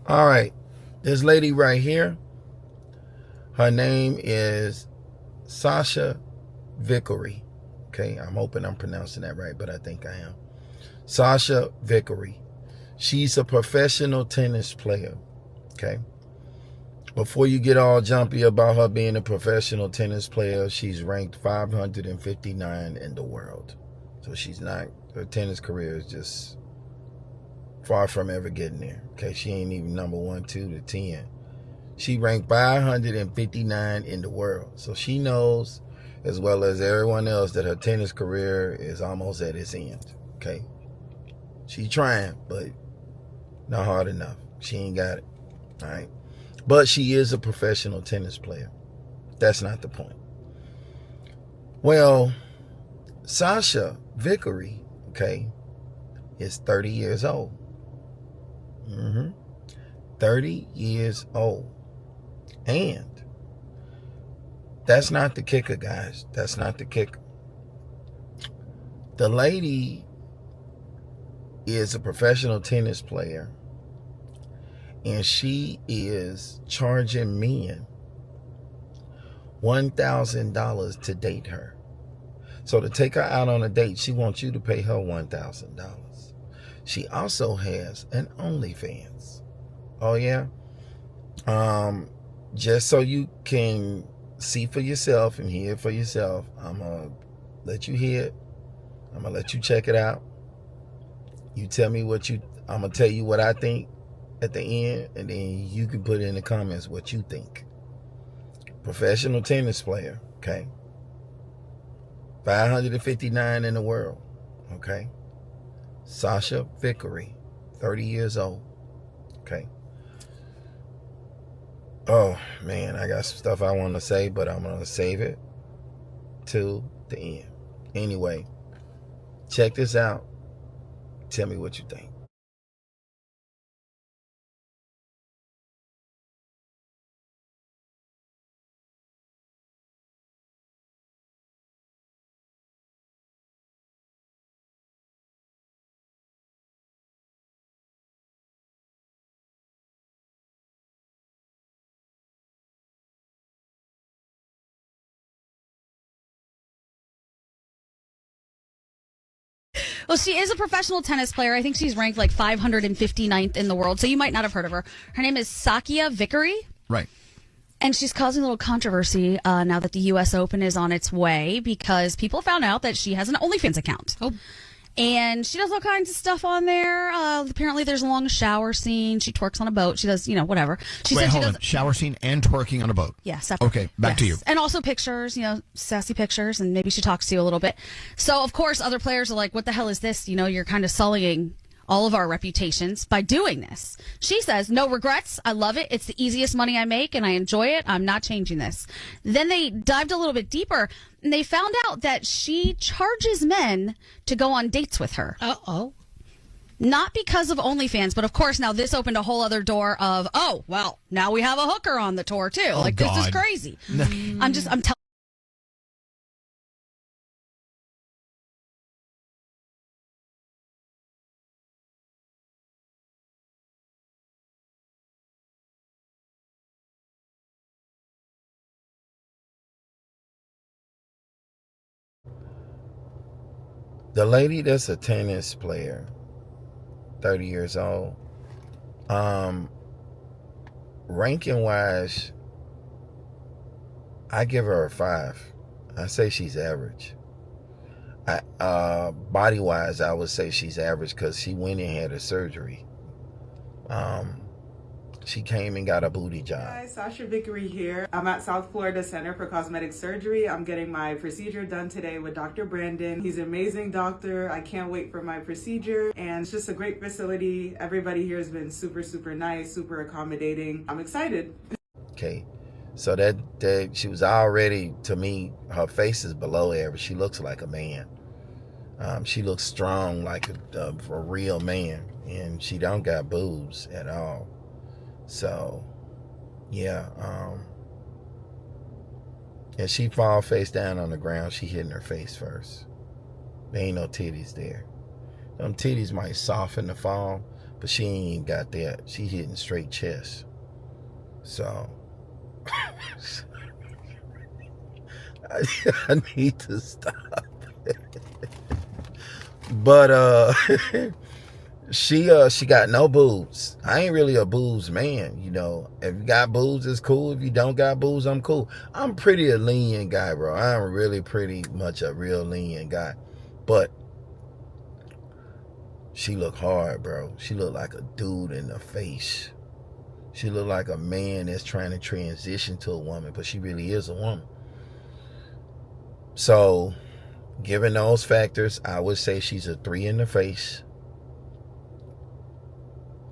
All right. This lady right here, her name is Sasha Vickery. Okay, I'm hoping I'm pronouncing that right, but I think I am. Sasha Vickery. She's a professional tennis player. Okay. Before you get all jumpy about her being a professional tennis player, she's ranked 559 in the world. So she's not, her tennis career is just far from ever getting there. Okay, she ain't even number 1, 2 to 10. She ranked 559 in the world. So she knows, as well as everyone else, that her tennis career is almost at its end. Okay, she's trying, but not hard enough. She ain't got it. All right. But she is a professional tennis player. That's not the point. Well, Sasha Vickery, okay, is 30 years old. 30 years old. And that's not the kicker, guys. That's not the kicker. The lady is a professional tennis player, and she is charging men $1,000 to date her. So to take her out on a date, she wants you to pay her $1,000. She also has an OnlyFans. Oh yeah? Just so you can see for yourself and hear for yourself, I'm going to let you hear it. I'm going to let you check it out. You tell me I'm going to tell you what I think at the end, and then you can put in the comments what you think. Professional tennis player, okay? 559 in the world, okay? Sasha Vickery, 30 years old, okay? Oh, man, I got some stuff I want to say, but I'm going to save it to the end. Anyway, check this out. Tell me what you think. Well, she is a professional tennis player. I think she's ranked like 559th in the world, so you might not have heard of her. Her name is Sakia Vickery. Right. And she's causing a little controversy now that the U.S. Open is on its way because people found out that she has an OnlyFans account. Oh. And she does all kinds of stuff on there. Apparently, there's a long shower scene. She twerks on a boat. She does, whatever. Wait, hold on. Shower scene and twerking on a boat. Yeah, separate. Okay, back to you. And also pictures, sassy pictures, and maybe she talks to you a little bit. So, of course, other players are like, what the hell is this? You're kind of sullying all of our reputations by doing this. She says, no regrets. I love it. It's the easiest money I make, and I enjoy it. I'm not changing this. Then they dived a little bit deeper, and they found out that she charges men to go on dates with her. Uh-oh. Not because of OnlyFans, but of course now this opened a whole other door of, oh, well, now we have a hooker on the tour too. Oh, like, God. This is crazy. I'm telling. The lady that's a tennis player, 30 years old, ranking wise, I give her a 5. I say she's average. Body wise, I would say she's average because she went and had a surgery. She came and got a booty job. Hi, Sasha Vickery here. I'm at South Florida Center for Cosmetic Surgery. I'm getting my procedure done today with Dr. Brandon. He's an amazing doctor. I can't wait for my procedure, and it's just a great facility. Everybody here has been super, super nice, super accommodating. I'm excited. Okay, so that she was already, to me, her face is below average. She looks like a man. She looks strong like a real man, and she don't got boobs at all. So, yeah, and she fall face down on the ground. She hitting her face first. There ain't no titties there. Them titties might soften the fall, but she ain't got that. She hitting straight chest. So I need to stop. But she got no boobs. I ain't really a boobs man, you know. If you got boobs, it's cool. If you don't got boobs, I'm cool. I'm pretty a lenient guy, bro. I'm really pretty much a real lenient guy. But she look hard, bro. She look like a dude in the face. She look like a man that's trying to transition to a woman, but she really is a woman. So, given those factors, I would say she's a 3 in the face.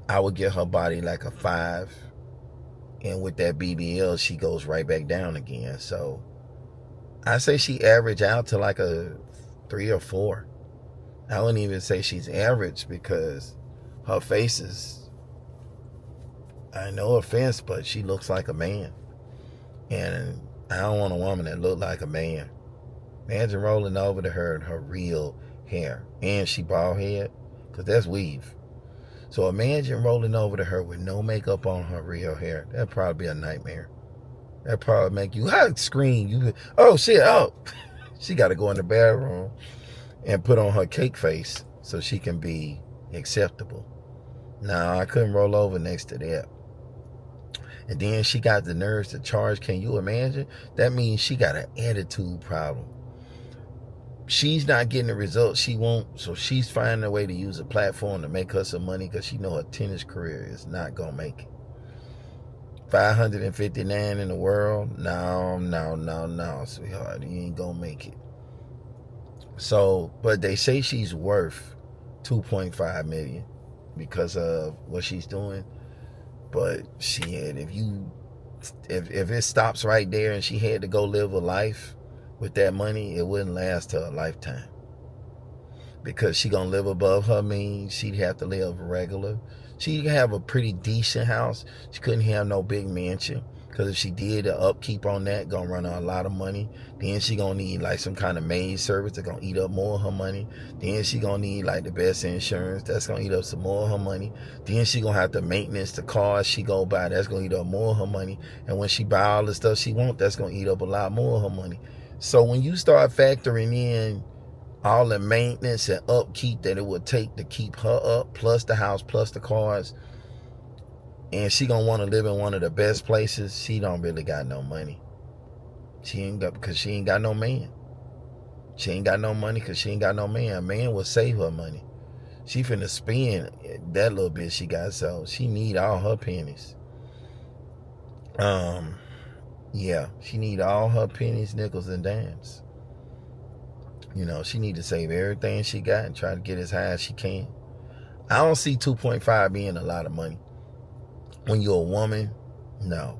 I would give her body like a 5. And with that BBL, she goes right back down again. So, I say she average out to like a 3 or 4. I wouldn't even say she's average because her face is, no offense, but she looks like a man. And I don't want a woman that look like a man. Imagine rolling over to her in her real hair. And she bald head, because that's weave. So imagine rolling over to her with no makeup on her real hair. That'd probably be a nightmare. That'd probably make you scream. You, oh shit, oh. She got to go in the bathroom and put on her cake face so she can be acceptable. Nah, I couldn't roll over next to that. And then she got the nerves to charge. Can you imagine? That means she got an attitude problem. She's not getting the results she wants, so she's finding a way to use a platform to make her some money because she know her tennis career is not going to make it. 559 in the world? No, sweetheart. You ain't going to make it. So, but they say she's worth $2.5 million because of what she's doing. But shit, if it stops right there and she had to go live a life with that money, it wouldn't last her a lifetime. Because she gonna live above her means. She'd have to live regular. She'd have a pretty decent house. She couldn't have no big mansion. Because if she did, the upkeep on that gonna run her a lot of money. Then she gonna need like some kind of maid service that's gonna eat up more of her money. Then she gonna need like the best insurance. That's gonna eat up some more of her money. Then she gonna have to maintenance the cars she go buy. That's gonna eat up more of her money. And when she buy all the stuff she want, that's gonna eat up a lot more of her money. So when you start factoring in all the maintenance and upkeep that it would take to keep her up, plus the house, plus the cars, and she gonna want to live in one of the best places, she don't really got no money. Because she ain't got no man. She ain't got no money because she ain't got no man. A man will save her money. She finna spend that little bit she got, so she need all her pennies. Yeah, she need all her pennies, nickels, and dimes. You know, she need to save everything she got and try to get as high as she can. I don't see 2.5 being a lot of money. When you're a woman, no.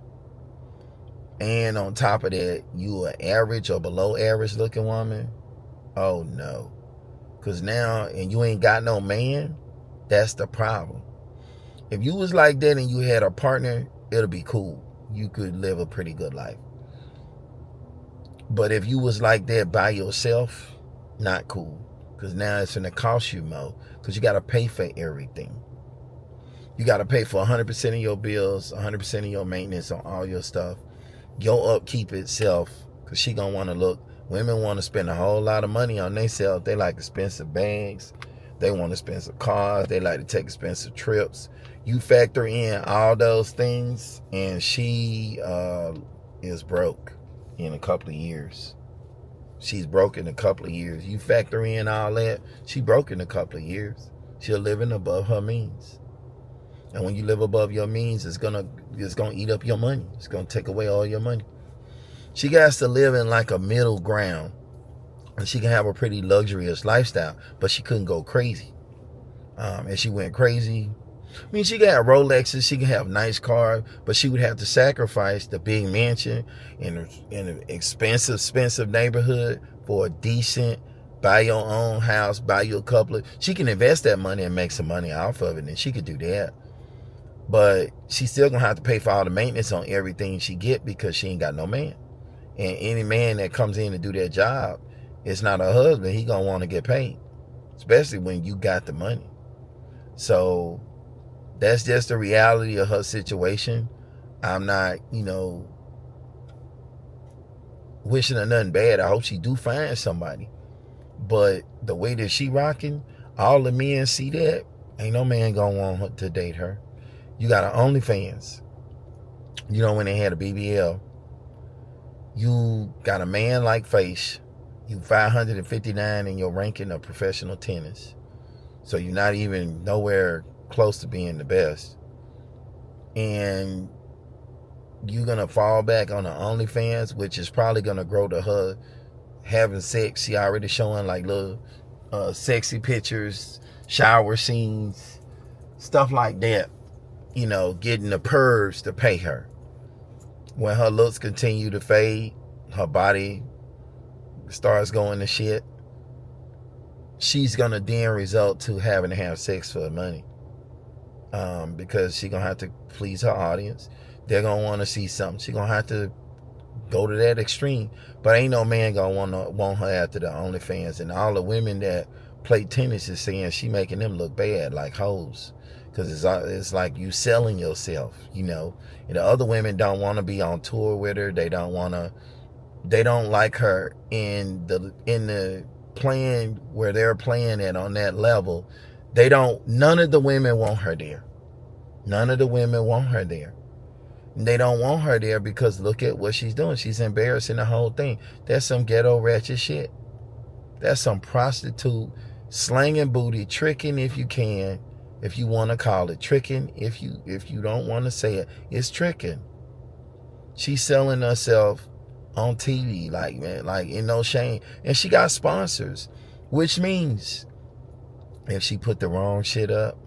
And on top of that, you an average or below average looking woman, oh no. Because now, and you ain't got no man, that's the problem. If you was like that and you had a partner, it'll be cool. You could live a pretty good life. But if you was like that by yourself, not cool. Because now it's going to cost you more. Because you got to pay for everything. You got to pay for 100% of your bills, 100% of your maintenance on all your stuff. Your upkeep itself, because she going to want to look. Women want to spend a whole lot of money on themselves. They like expensive bags. They want expensive cars. They like to take expensive trips. You factor in all those things, and she is broke in a couple of years. She's broke in a couple of years. You factor in all that, she broke in a couple of years. She'll living above her means. And when you live above your means, it's gonna eat up your money. It's gonna take away all your money. She got to live in like a middle ground. And she can have a pretty luxurious lifestyle, but she couldn't go crazy. And she went crazy. I mean, she can have Rolexes, she can have nice cars, but she would have to sacrifice the big mansion in an expensive neighborhood for a decent, buy your own house, buy you a couple of. She can invest that money and make some money off of it, and she could do that. But she's still gonna have to pay for all the maintenance on everything she get because she ain't got no man. And any man that comes in to do that job, it's not her husband. He gonna want to get paid, especially when you got the money. So That's just the reality of her situation. I'm not, wishing her nothing bad. I hope she do find somebody. But the way that she rocking, all the men see that. Ain't no man gonna want her to date her. You got an OnlyFans. When they had a BBL, you got a man-like face. You 559 in your ranking of professional tennis. So you're not even nowhere close to being the best. And you're going to fall back on the OnlyFans, which is probably going to grow to her having sex. She already showing like little sexy pictures, shower scenes, stuff like that. Getting the pervs to pay her. When her looks continue to fade, her body starts going to shit, she's going to then result to having to have sex for money. Because she's going to have to please her audience. They're going to want to see something. She's going to have to go to that extreme. But ain't no man going to want her after the OnlyFans. And all the women that play tennis is saying she making them look bad like hoes. Because it's like you selling yourself, And the other women don't want to be on tour with her. They don't like her in the playing where they're playing at on that level. None of the women want her there. None of the women want her there. They don't want her there because look at what she's doing. She's embarrassing the whole thing. That's some ghetto ratchet shit. That's some prostitute slanging booty, tricking if you can, if you want to call it tricking. If you don't want to say it, it's tricking. She's selling herself on TV, like in no shame. And she got sponsors, which means if she put the wrong shit up,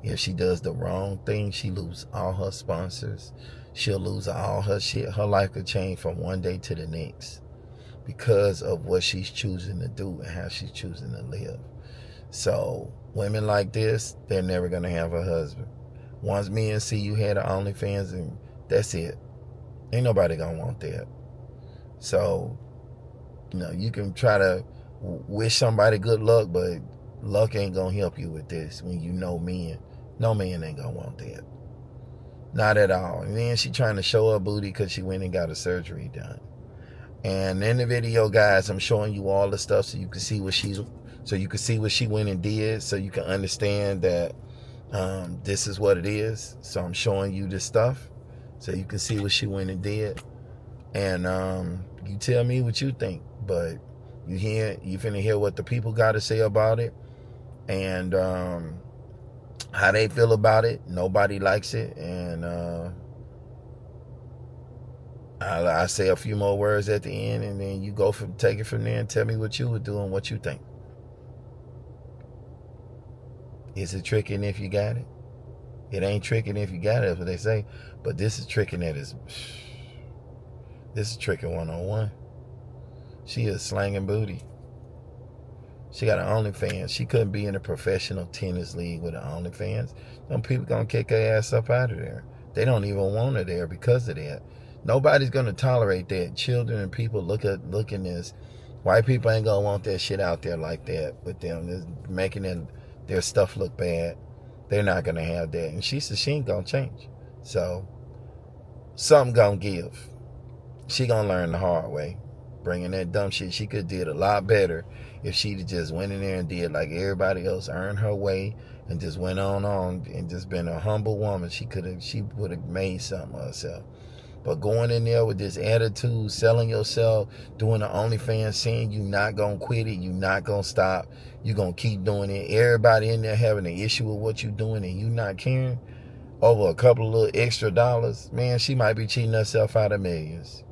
if she does the wrong thing, she lose all her sponsors. She'll lose all her shit. Her life could change from one day to the next because of what she's choosing to do and how she's choosing to live. So women like this, they're never going to have a husband. Once men see you had an OnlyFans, and that's it. Ain't nobody going to want that. So, you can try to wish somebody good luck, but luck ain't going to help you with this when you know men. No man ain't going to want that. Not at all. And then she trying to show her booty because she went and got a surgery done. And in the video, guys, I'm showing you all the stuff so you can see what she went and did, so you can understand that this is what it is. So I'm showing you this stuff so you can see what she went and did. And you tell me what you think. But you finna hear what the people got to say about it. And how they feel about it. Nobody likes it. And I say a few more words at the end, and then you take it from there and tell me what you would do and what you think. Is it tricking if you got it? It ain't tricking if you got it, that's what they say. But this is tricking this is tricking 101. She is slanging booty. She got an OnlyFans. She couldn't be in a professional tennis league with an OnlyFans. Some people gonna kick her ass up out of there. They don't even want her there because of that. Nobody's gonna tolerate that. Children and people looking this. White people ain't gonna want that shit out there like that with them. It's making their stuff look bad. They're not gonna have that. And she said she ain't gonna change. So something gonna give. She gonna learn the hard way. Bringing that dumb shit, she could have did a lot better if she'd just went in there and did like everybody else, earned her way, and just went on and just been a humble woman. She would have made something of herself. But going in there with this attitude, selling yourself, doing the OnlyFans, saying you not gonna quit it, you not gonna stop, you gonna keep doing it. Everybody in there having an issue with what you doing and you not caring over a couple of little extra dollars, man, she might be cheating herself out of millions.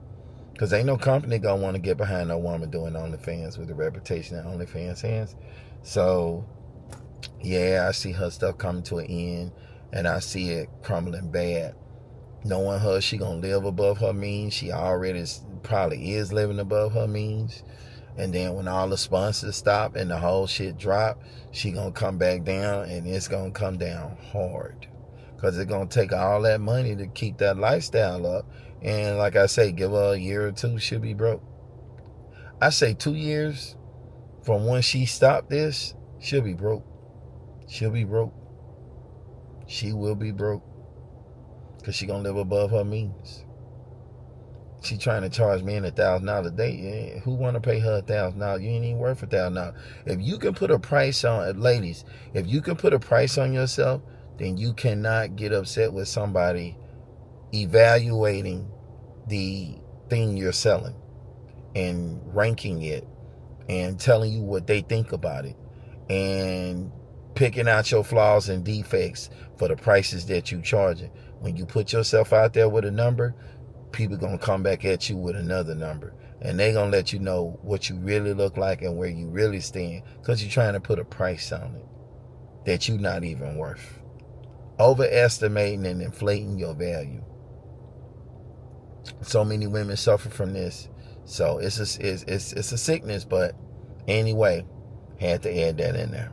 Because ain't no company gonna want to get behind no woman doing OnlyFans with the reputation that OnlyFans has. So, yeah, I see her stuff coming to an end, and I see it crumbling bad. Knowing her, she gonna live above her means. She already probably is living above her means. And then when all the sponsors stop and the whole shit drop, she gonna come back down, and it's gonna come down hard. Because it's gonna take all that money to keep that lifestyle up. And like I say, give her a year or two, she'll be broke. I say 2 years from when she stopped this, she'll be broke. She'll be broke. she will be broke because she gonna live above her means. She trying to charge men $1,000 a day. Who want to pay her $1,000? You ain't even worth $1,000. If you can put a price on, ladies, if you can put a price on yourself, then you cannot get upset with somebody evaluating the thing you're selling and ranking it and telling you what they think about it and picking out your flaws and defects for the prices that you charging. When you put yourself out there with a number, people gonna come back at you with another number, and they gonna let you know what you really look like and where you really stand, because you're trying to put a price on it that you're not even worth. Overestimating and inflating your value. So many women suffer from this. So it's a sickness, but anyway, had to add that in there.